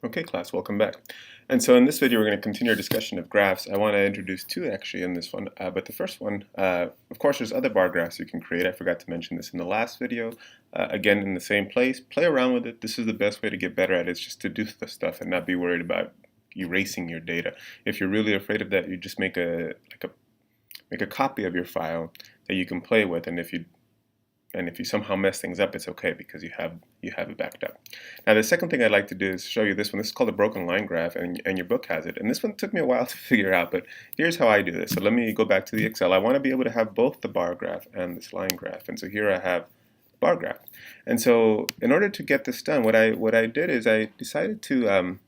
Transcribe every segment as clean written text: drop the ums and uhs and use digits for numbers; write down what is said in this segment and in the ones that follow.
Okay, class, welcome back. And so in this video, we're going to continue our discussion of graphs. I want to introduce two actually in this one, but the first one, of course, there's other bar graphs you can create. I forgot to mention this in the last video. Again, in the same place, play around with it. This is the best way to get better at it, is just to do the stuff and not be worried about erasing your data. If you're really afraid of that, you just make a copy of your file that you can play with, and if you somehow mess things up, it's okay because you have it backed up. Now the second thing I'd like to do is show you this one. This is called a broken line graph, and your book has it. And this one took me a while to figure out, but here's how I do this. So let me go back to the Excel. I want to be able to have both the bar graph and this line graph. And so here I have bar graph. And so in order to get this done, what I did is I decided to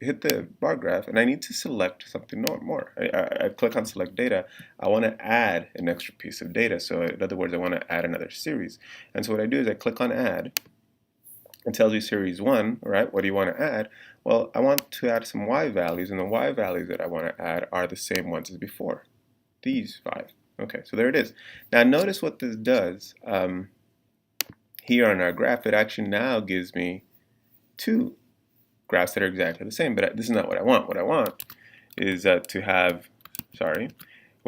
hit the bar graph, and I need to select something more. I click on select data. I want to add an extra piece of data. So in other words, I want to add another series. And so what I do is I click on add. It tells you series 1, right? What do you want to add? Well, I want to add some y values, and the y values that I want to add are the same ones as before. These 5. Okay, so there it is. Now notice what this does. Here on our graph, it actually now gives me two graphs that are exactly the same, but this is not what I want. What I want is what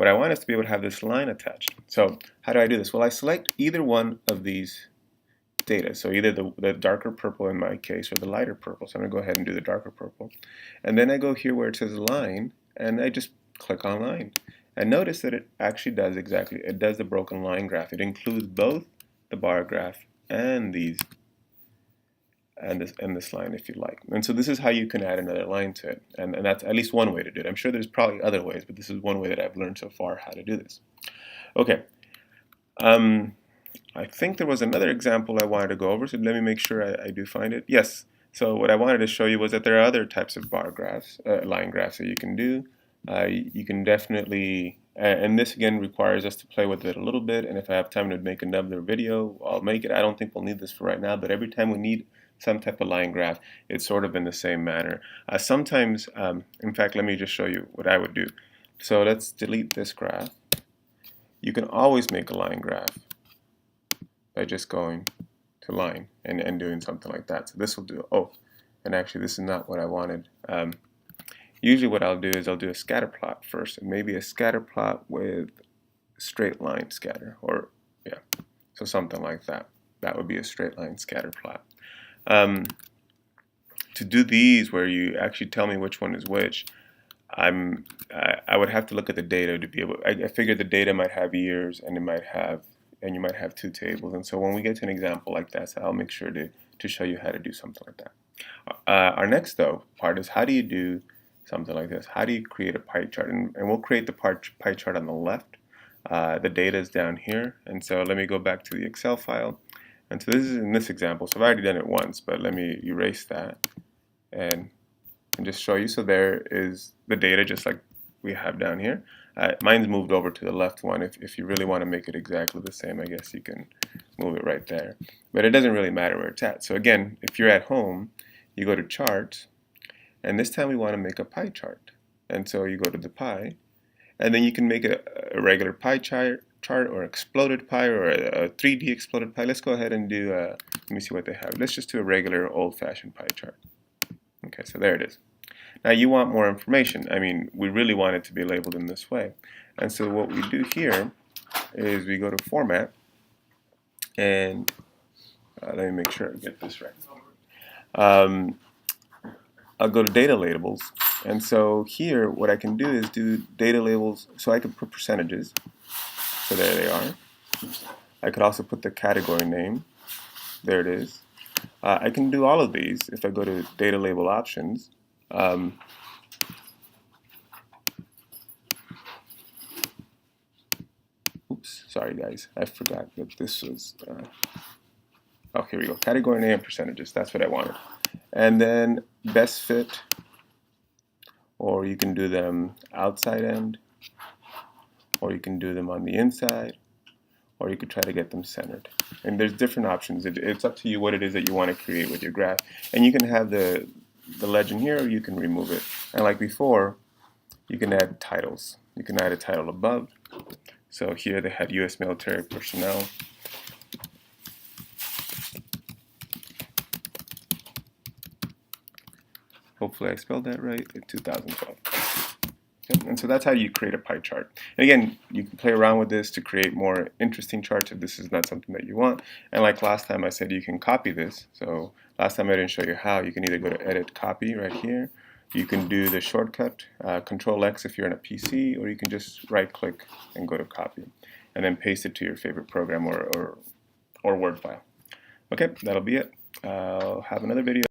I want is to be able to have this line attached. So how do I do this? Well, I select either one of these data, so either the darker purple in my case or the lighter purple. So I'm going to go ahead and do the darker purple. And then I go here where it says line, and I just click on line. And notice that it actually does the broken line graph. It includes both the bar graph and this line, if you like. And so this is how you can add another line to it. And that's at least one way to do it. I'm sure there's probably other ways, but this is one way that I've learned so far how to do this. Okay. I think there was another example I wanted to go over, so let me make sure I do find it. Yes. So what I wanted to show you was that there are other types of bar graphs, line graphs that you can do. You can definitely, and this again requires us to play with it a little bit, and if I have time to make another video, I'll make it. I don't think we'll need this for right now, but every time we need some type of line graph, it's sort of in the same manner. Sometimes, in fact, let me just show you what I would do. So let's delete this graph. You can always make a line graph by just going to line and doing something like that. So this will do, and actually this is not what I wanted. Usually what I'll do is I'll do a scatter plot first, and maybe a scatter plot with straight line scatter, or yeah, so something like that. That would be a straight line scatter plot. To do these where you actually tell me which one is which, I would have to look at the data to be able. I figured the data might have years, and you might have two tables. And so when we get to an example like that, so I'll make sure to show you how to do something like that. Our next part is how do you do something like this? How do you create a pie chart? And we'll create the pie chart on the left. The data is down here, and so let me go back to the Excel file. And so this is in this example. So I've already done it once, but let me erase that and just show you. So there is the data just like we have down here. Mine's moved over to the left one. If you really want to make it exactly the same, I guess you can move it right there. But it doesn't really matter where it's at. So again, if you're at home, you go to charts, and this time we want to make a pie chart. And so you go to the pie, and then you can make a regular pie chart or exploded pie or a 3D exploded pie. Let's go ahead and do, let me see what they have. Let's just do a regular old-fashioned pie chart. Okay, so there it is. Now you want more information. I mean, we really want it to be labeled in this way. And so what we do here is we go to Format, and let me make sure I get this right. I'll go to Data Labels, and so here what I can do is do data labels, so I can put percentages. So there they are. I could also put the category name. There it is. I can do all of these if I go to Data Label Options. Oops, sorry guys, I forgot that this was, here we go, category name percentages, that's what I wanted. And then best fit, or you can do them outside end, or you can do them on the inside, or you could try to get them centered. And there's different options. It's up to you what it is that you want to create with your graph. And you can have the legend here, or you can remove it. And like before, you can add titles. You can add a title above. So here they had U.S. military personnel. Hopefully I spelled that right, in 2012. Okay, and so that's how you create a pie chart. And again, you can play around with this to create more interesting charts if this is not something that you want. And like last time I said, you can copy this. So last time I didn't show you how. You can either go to Edit, Copy right here. You can do the shortcut, Control X if you're on a PC, or you can just right click and go to Copy. And then paste it to your favorite program or Word file. Okay, that'll be it. I'll have another video.